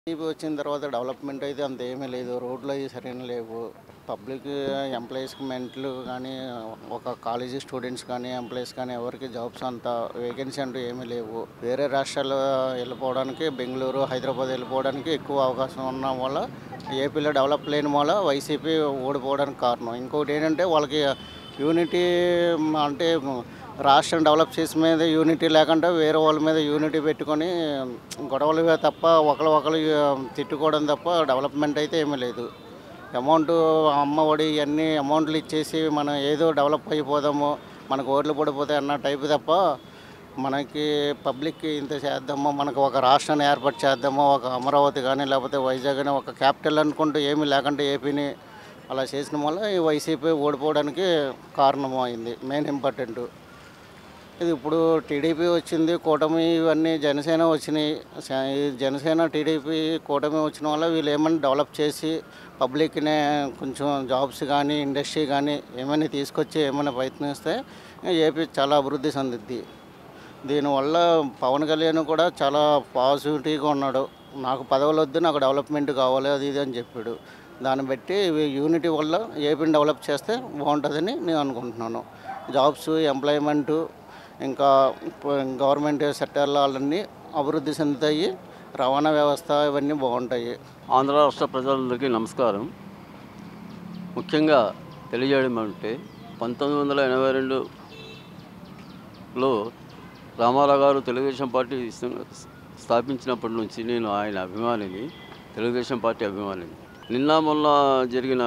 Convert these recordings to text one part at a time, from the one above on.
TDP వచ్చిన తర్వాత development అయితే అంత ఏమీ లేదు. రోడ్లు అవి సరైన లేవు. పబ్లిక్ ఎంప్లాయీస్కి మెంట్లు కానీ, ఒక కాలేజీ స్టూడెంట్స్ కానీ, ఎంప్లాయీస్ కానీ ఎవరికి జాబ్స్ అంత వేకెన్సీ అంటూ ఏమీ లేవు. వేరే రాష్ట్రాలు వెళ్ళిపోవడానికి, బెంగళూరు, హైదరాబాద్ వెళ్ళిపోవడానికి ఎక్కువ అవకాశం ఉన్న వల్ల ఏపీలో డెవలప్ లేని వల్ల వైసీపీ ఓడిపోవడానికి కారణం. ఇంకొకటి ఏంటంటే వాళ్ళకి యూనిటీ, అంటే రాష్ట్రం డెవలప్ చేసే మీద యూనిటీ లేకుండా వేరే వాళ్ళ మీద యూనిటీ పెట్టుకొని గొడవలు తప్ప ఒకరు తిట్టుకోవడం తప్ప డెవలప్మెంట్ అయితే ఏమీ లేదు. అమౌంట్ అమ్మ ఒడి ఇవన్నీ అమౌంట్లు ఇచ్చేసి మనం ఏదో డెవలప్ అయిపోదాము, మనకు ఓట్లు పడిపోతాయి అన్న టైపు తప్ప మనకి పబ్లిక్కి ఇంత చేద్దామో, మనకు ఒక రాష్ట్రాన్ని ఏర్పాటు చేద్దామో, ఒక అమరావతి కానీ లేకపోతే వైజాగ్ కానీ ఒక క్యాపిటల్ అనుకుంటూ ఏమీ లేకుండా ఏపీని అలా చేసిన వల్ల ఈ వైసీపీ ఓడిపోవడానికి కారణం అయింది. మెయిన్ ఇంపార్టెంట్ ఇది. ఇప్పుడు టీడీపీ వచ్చింది, కూటమి ఇవన్నీ జనసేన వచ్చినాయి. ఈ జనసేన టీడీపీ కూటమి వచ్చిన వల్ల వీళ్ళు ఏమైనా డెవలప్ చేసి పబ్లిక్నే కొంచెం జాబ్స్ కానీ ఇండస్ట్రీ కానీ ఏమైనా తీసుకొచ్చి ఏమైనా ప్రయత్నిస్తే ఏపీ చాలా అభివృద్ధి చెందుద్ది. దీనివల్ల పవన్ కళ్యాణ్ కూడా చాలా పాజిటివ్గా ఉన్నాడు. నాకు పదవులు వద్దు, నాకు డెవలప్మెంట్ కావాలి అది ఇది అని చెప్పాడు. దాన్ని బట్టి యూనిటీ వల్ల ఏపీని డెవలప్ చేస్తే బాగుంటుందని నేను అనుకుంటున్నాను. జాబ్స్, ఎంప్లాయ్మెంటు, ఇంకా గవర్నమెంట్ సెక్టార్లో వాళ్ళన్నీ అభివృద్ధి చెందుతాయి. రవాణా వ్యవస్థ ఇవన్నీ బాగుంటాయి. ఆంధ్ర రాష్ట్ర ప్రజలందరికీ నమస్కారం. ముఖ్యంగా తెలియజేయడం అంటే 1982లో రామారావు గారు తెలుగుదేశం పార్టీ స్థాపించినప్పటి నుంచి నేను ఆయన అభిమానిని, తెలుగుదేశం పార్టీ అభిమానిని. నిన్న మొన్న జరిగిన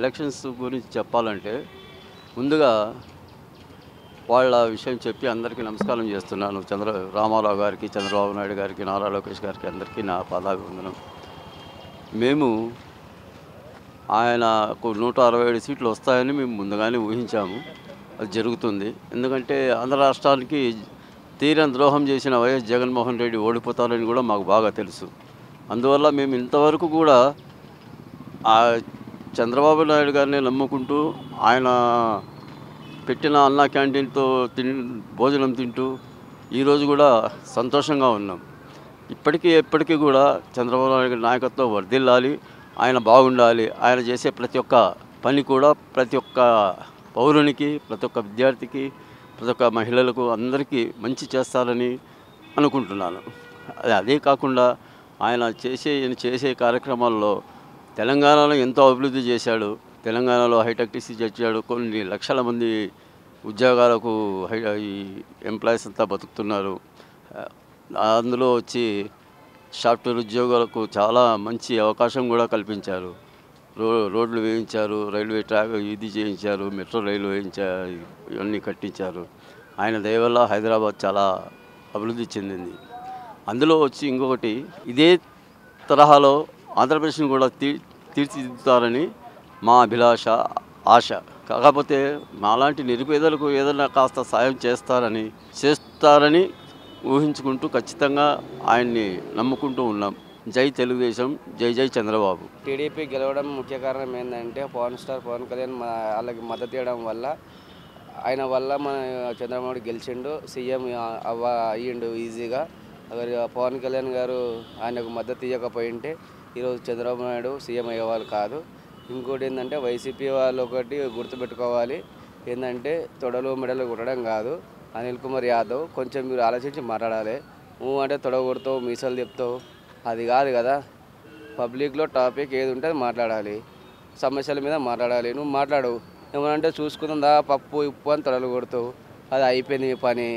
ఎలక్షన్స్ గురించి చెప్పాలంటే ముందుగా వాళ్ళ విషయం చెప్పి అందరికీ నమస్కారం చేస్తున్నాను. రామారావు గారికి, చంద్రబాబు నాయుడు గారికి, నారా లోకేష్ గారికి అందరికీ నా పాదాభివందనం. మేము ఆయనకు 167 సీట్లు వస్తాయని మేము ముందుగానే ఊహించాము. అది జరుగుతుంది. ఎందుకంటే ఆంధ్ర రాష్ట్రానికి తీరని ద్రోహం చేసిన వైఎస్ జగన్మోహన్ రెడ్డి ఓడిపోతారని కూడా మాకు బాగా తెలుసు. అందువల్ల మేము ఇంతవరకు కూడా ఆ చంద్రబాబు నాయుడు గారిని నమ్ముకుంటూ ఆయన పెట్టిన అన్నా క్యాంటీన్తో భోజనం తింటూ ఈరోజు కూడా సంతోషంగా ఉన్నాం. ఎప్పటికీ కూడా చంద్రబాబు నాయుడు గారి నాయకత్వం వర్ధిల్లాలి, ఆయన బాగుండాలి. ఆయన చేసే ప్రతి ఒక్క పని కూడా ప్రతి ఒక్క పౌరునికి, ప్రతి ఒక్క విద్యార్థికి, ప్రతి ఒక్క మహిళలకు అందరికీ మంచి చేస్తారని అనుకుంటున్నాను. అదే కాకుండా ఆయన చేసే కార్యక్రమాల్లో తెలంగాణలో ఎంతో అభివృద్ధి చేశాడు. తెలంగాణలో హైటెక్ టీసీ తెచ్చాడు. కొన్ని లక్షల మంది ఉద్యోగాలకు ఈ ఎంప్లాయీస్ అంతా బతుకుతున్నారు. అందులో వచ్చి సాఫ్ట్వేర్ ఉద్యోగాలకు చాలా మంచి అవకాశం కూడా కల్పించారు. రోడ్లు వేయించారు, రైల్వే ట్రాక్ ఇది చేయించారు, మెట్రో రైలు వేయించారు, ఇవన్నీ కట్టించారు. ఆయన దయ వల్ల హైదరాబాద్ చాలా అభివృద్ధి చెందింది. అందులో వచ్చి ఇంకొకటి, ఇదే తరహాలో ఆంధ్రప్రదేశ్ని కూడా తీర్చిదిద్దుతారని మా అభిలాష, ఆశ. కాకపోతే మాలాంటి నిరుపేదలకు ఏదైనా కాస్త సాయం చేస్తారని ఊహించుకుంటూ ఖచ్చితంగా ఆయన్ని నమ్ముకుంటూ ఉన్నాం. జై తెలుగుదేశం, జై జై చంద్రబాబు. టీడీపీ గెలవడం ముఖ్య కారణం ఏంటంటే పవన్ కళ్యాణ్ వాళ్ళకి మద్దతు ఇవ్వడం వల్ల, ఆయన వల్ల మన చంద్రబాబు గెలిచిండు, సీఎం అయ్యిండు ఈజీగా. పవన్ కళ్యాణ్ గారు ఆయనకు మద్దతు ఇవ్వకపోయింటే ఈరోజు చంద్రబాబు నాయుడు సీఎం అయ్యేవాళ్ళు కాదు. ఇంకోటి ఏంటంటే వైసీపీ వాళ్ళు ఒకటి గుర్తుపెట్టుకోవాలి, ఏంటంటే తొడలు మెడలు కొట్టడం కాదు. అనిల్ కుమార్ యాదవ్ కొంచెం మీరు ఆలోచించి మాట్లాడాలి. అంటే తొడ కొడతావు, మీసాలు చెప్తావు, అది కాదు కదా. పబ్లిక్లో టాపిక్ ఏది ఉంటే అది మాట్లాడాలి, సమస్యల మీద మాట్లాడాలి. నువ్వు మాట్లాడు, ఏమనంటే చూసుకుందా పప్పు ఇప్పు అని తొడలు కొడతావు, అది అయిపోయింది మీ పని.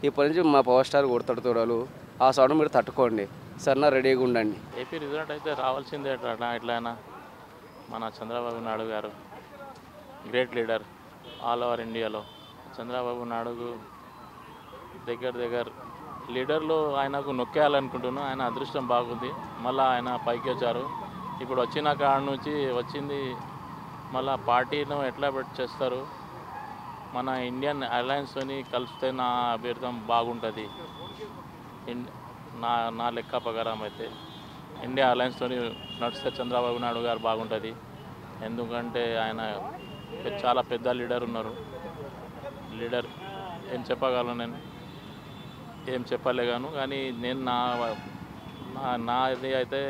ఇప్పటి నుంచి మా పవర్ స్టార్ కొడతాడు తొడలు. ఆ సౌండ్ మీరు తట్టుకోండి, సరేనా, రెడీగా ఉండండి. ఏపీ రిజల్ట్ అయితే రావాల్సిందే. ఎట్లయినా మన చంద్రబాబు నాయుడు గారు గ్రేట్ లీడర్ ఆల్ ఓవర్ ఇండియాలో. చంద్రబాబు నాయుడు దగ్గర లీడర్లో ఆయనకు నొక్కేయాలనుకుంటున్నాను. ఆయన అదృష్టం బాగుంది, మళ్ళీ ఆయన పైకి వచ్చారు. ఇప్పుడు వచ్చిన కాడ నుంచి వచ్చింది మళ్ళీ పార్టీను ఎట్లా చేస్తారు, మన ఇండియన్ అలయన్స్తోని కలిస్తే నా అభ్యర్థం బాగుంటుంది. నా లెక్క ప్రకారం అయితే ఇండియా అలయన్స్తో నడిస్తే చంద్రబాబు నాయుడు గారు బాగుంటుంది. ఎందుకంటే ఆయన చాలా పెద్ద లీడర్ ఉన్నారు. ఏం చెప్పగలను, నేను ఏం చెప్పలేగాను. కానీ నేను నాది అయితే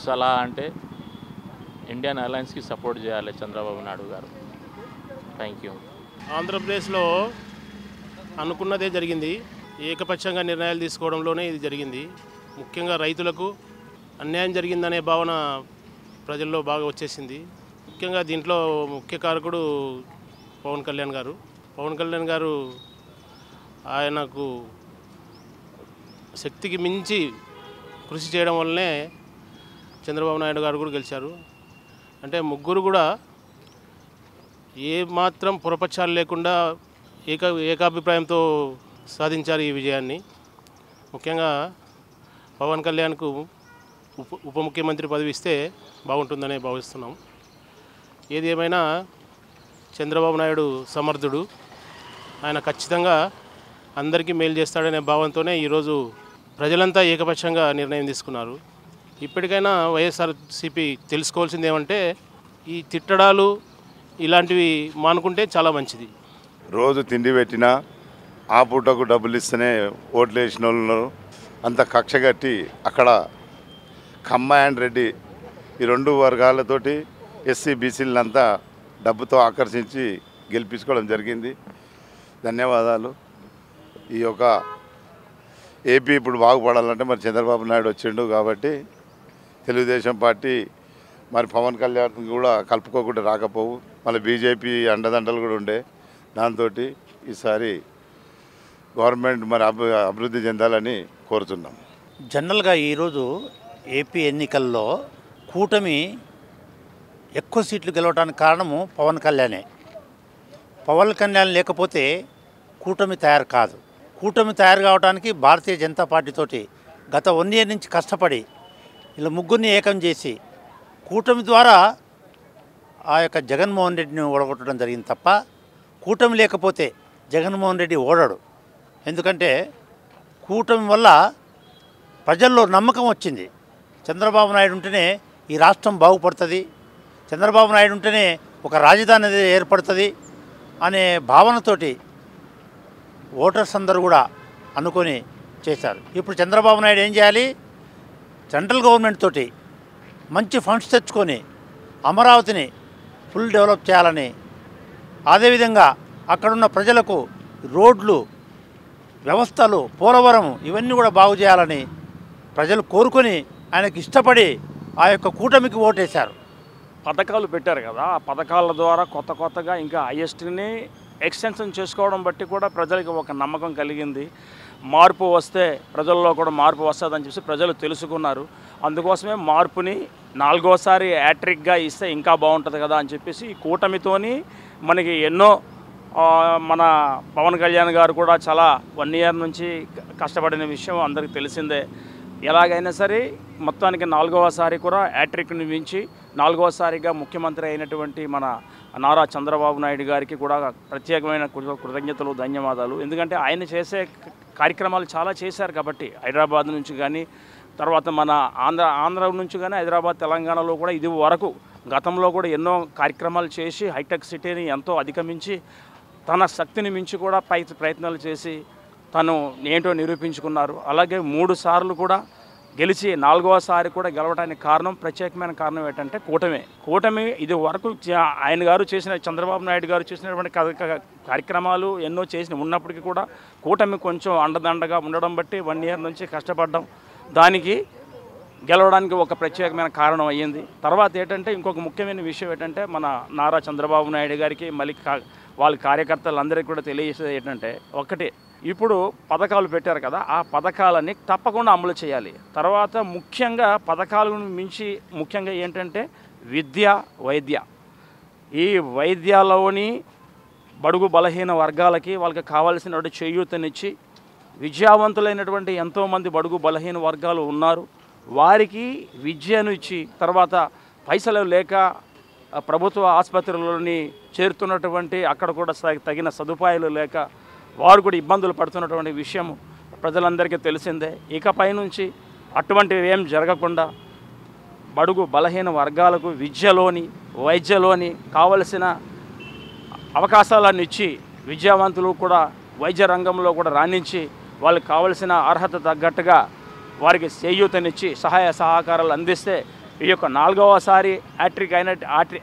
సలహా అంటే ఇండియన్ అలయన్స్కి సపోర్ట్ చేయాలి చంద్రబాబు నాయుడు గారు. Thank you. ఆంధ్రప్రదేశ్లో అనుకున్నదే జరిగింది. ఏకపక్షంగా నిర్ణయాలు తీసుకోవడంలోనే ఇది జరిగింది. ముఖ్యంగా రైతులకు అన్యాయం జరిగిందనే భావన ప్రజల్లో బాగా వచ్చేసింది. ముఖ్యంగా దీంట్లో ముఖ్య కారకుడు పవన్ కళ్యాణ్ గారు ఆయనకు శక్తికి మించి కృషి చేయడం వల్లనే చంద్రబాబు నాయుడు గారు కూడా గెలిచారు. అంటే ముగ్గురు కూడా ఏ మాత్రం పొరపక్షాలు లేకుండా ఏకాభిప్రాయంతో సాధించారు ఈ విజయాన్ని. ముఖ్యంగా పవన్ కళ్యాణ్కు ఉప ముఖ్యమంత్రి పదవి ఇస్తే బాగుంటుందనే భావిస్తున్నాం. ఏది ఏమైనా చంద్రబాబు నాయుడు సమర్థుడు, ఆయన ఖచ్చితంగా అందరికీ మేలు చేస్తాడనే భావంతోనే ఈరోజు ప్రజలంతా ఏకపక్షంగా నిర్ణయం తీసుకున్నారు. ఇప్పటికైనా వైఎస్ఆర్సీపీ తెలుసుకోవాల్సింది ఏమంటే ఈ తిట్టడాలు ఇలాంటివి మానుకుంటే చాలా మంచిది. రోజు తిండి పెట్టినా ఆ పూటకు డబ్బులు ఇస్తేనే ఓట్లు వేసిన వాళ్ళు అంత కక్ష కట్టి అక్కడ కమ్మ అండ్ రెడ్డి ఈ రెండు వర్గాలతోటి ఎస్సీ బీసీలంతా డబ్బుతో ఆకర్షించి గెలిపించుకోవడం జరిగింది. ధన్యవాదాలు. ఈ యొక్క ఏపీ ఇప్పుడు బాగుపడాలంటే మరి చంద్రబాబు నాయుడు వచ్చిండు కాబట్టి తెలుగుదేశం పార్టీ మరి పవన్ కళ్యాణ్ కూడా కలుపుకోకుండా రాకపోవు. మళ్ళీ బీజేపీ అండదండలు కూడా ఉండే. దాంతో ఈసారి గవర్నమెంట్ మరి అభివృద్ధి చెందాలని కోరుతున్నాం. జనరల్గా ఈరోజు ఏపీ ఎన్నికల్లో కూటమి ఎక్కువ సీట్లు గెలవడానికి కారణము పవన్ కళ్యాణే. పవన్ కళ్యాణ్ లేకపోతే కూటమి తయారు కాదు. కూటమి తయారు కావడానికి భారతీయ జనతా పార్టీతోటి గత 1 year నుంచి కష్టపడి ఇలా ముగ్గురిని ఏకం చేసి కూటమి ద్వారా ఆ యొక్క జగన్మోహన్ రెడ్డిని ఓడగొట్టడం జరిగింది తప్ప కూటమి లేకపోతే జగన్మోహన్ రెడ్డి ఓడడు. ఎందుకంటే కూటమి వల్ల ప్రజల్లో నమ్మకం వచ్చింది. చంద్రబాబు నాయుడు ఉంటేనే ఈ రాష్ట్రం బాగుపడుతుంది, చంద్రబాబు నాయుడు ఉంటేనే ఒక రాజధాని అనేది ఏర్పడుతుంది అనే భావనతోటి ఓటర్స్ అందరూ కూడా అనుకొని చేశారు. ఇప్పుడు చంద్రబాబు నాయుడు ఏం చేయాలి? సెంట్రల్ గవర్నమెంట్ తోటి మంచి ఫండ్స్ తెచ్చుకొని అమరావతిని ఫుల్ డెవలప్ చేయాలని, అదేవిధంగా అక్కడున్న ప్రజలకు రోడ్లు, వ్యవస్థలు, పోలవరం ఇవన్నీ కూడా బాగు చేయాలని ప్రజలు కోరుకొని ఆయనకి ఇష్టపడి ఆ యొక్క కూటమికి ఓటేశారు. పథకాలు పెట్టారు కదా, ఆ పథకాల ద్వారా కొత్తగా ఇంకా హైయెస్ట్ని ఎక్స్టెన్షన్ చేసుకోవడం బట్టి కూడా ప్రజలకి ఒక నమ్మకం కలిగింది. మార్పు వస్తే ప్రజల్లో కూడా మార్పు వస్తుందని చెప్పి ప్రజలు తెలుసుకున్నారు. అందుకోసమే మార్పుని 4వసారి హ్యాట్రిక్గా ఇస్తే ఇంకా బాగుంటుంది కదా అని చెప్పేసి ఈ కూటమితోని మనకి ఎన్నో మన పవన్ కళ్యాణ్ గారు కూడా చాలా 1 year నుంచి కష్టపడిన విషయం అందరికీ తెలిసిందే. ఎలాగైనా సరే మొత్తానికి 4వసారి కూడా హ్యాట్రిక్ని మించి 4వసారిగా ముఖ్యమంత్రి అయినటువంటి మన నారా చంద్రబాబు నాయుడు గారికి కూడా ప్రత్యేకమైన కృతజ్ఞతలు, ధన్యవాదాలు. ఎందుకంటే ఆయన చేసే కార్యక్రమాలు చాలా చేశారు కాబట్టి హైదరాబాద్ నుంచి కానీ, తర్వాత మన ఆంధ్ర నుంచి కానీ, హైదరాబాద్, తెలంగాణలో కూడా ఇది వరకు గతంలో కూడా ఎన్నో కార్యక్రమాలు చేసి హైటెక్ సిటీని ఎంతో అధిగమించి తన శక్తిని మించి కూడా ప్రయత్నాలు చేసి తను ఏంటో నిరూపించుకున్నారు. అలాగే 3 సార్లు కూడా గెలిచి 4వసారి కూడా గెలవడానికి ప్రత్యేకమైన కారణం ఏంటంటే కూటమి ఇది వరకు ఆయన గారు చేసిన, చంద్రబాబు నాయుడు గారు చేసినటువంటి కార్యక్రమాలు ఎన్నో చేసిన ఉన్నప్పటికీ కూడా కూటమి కొంచెం అండదండగా ఉండడం బట్టి 1 year నుంచి కష్టపడ్డం దానికి గెలవడానికి ఒక ప్రత్యేకమైన కారణం అయ్యింది. తర్వాత ఏంటంటే ఇంకొక ముఖ్యమైన విషయం ఏంటంటే మన నారా చంద్రబాబు నాయుడు గారికి మళ్ళీ వాళ్ళ కార్యకర్తలందరికీ కూడా తెలియజేసేది ఏంటంటే ఒకటి, ఇప్పుడు పథకాలు పెట్టారు కదా, ఆ పథకాలని తప్పకుండా అమలు చేయాలి. తర్వాత ముఖ్యంగా పథకాలను మించి ముఖ్యంగా ఏంటంటే విద్య, వైద్య. ఈ వైద్యాలలోని బడుగు బలహీన వర్గాలకి వాళ్ళకి కావాల్సిన చేయూతనిచ్చి విద్యావంతులైనటువంటి ఎంతోమంది బడుగు బలహీన వర్గాలు ఉన్నారు. వారికి విద్యను ఇచ్చి తర్వాత పైసలు లేక ప్రభుత్వ ఆసుపత్రులని చేరుతున్నటువంటి అక్కడ కూడా తగిన సదుపాయాలు లేక వారు కూడా ఇబ్బందులు పడుతున్నటువంటి విషయం ప్రజలందరికీ తెలిసిందే. ఇకపై నుంచి అటువంటివి ఏం జరగకుండా బడుగు బలహీన వర్గాలకు విద్యలోని, వైద్యలోని కావలసిన అవకాశాలను ఇచ్చి విద్యావంతులు కూడా వైద్య రంగంలో కూడా రాణించి వాళ్ళకి కావలసిన అర్హత తగ్గట్టుగా వారికి చేయూతనిచ్చి సహాయ సహకారాలు అందిస్తే ఈ యొక్క 4వసారి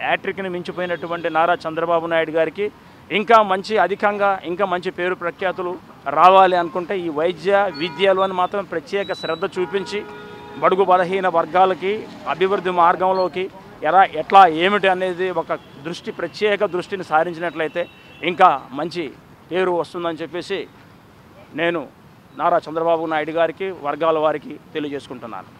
హ్యాట్రిక్ని మించిపోయినటువంటి నారా చంద్రబాబు నాయుడు గారికి ఇంకా మంచి అధికంగా ఇంకా మంచి పేరు ప్రఖ్యాతులు రావాలి అనుకుంటే ఈ వైద్య విద్యలు అని మాత్రం ప్రత్యేక శ్రద్ధ చూపించి బడుగు బలహీన వర్గాలకి అభివృద్ధి మార్గంలోకి ఎట్లా ఏమిటి అనేది ఒక ప్రత్యేక దృష్టిని సారించినట్లయితే ఇంకా మంచి పేరు వస్తుందని చెప్పేసి నేను నారా చంద్రబాబు నాయుడు గారికి వర్గాల వారికి తెలియజేసుకుంటున్నాను.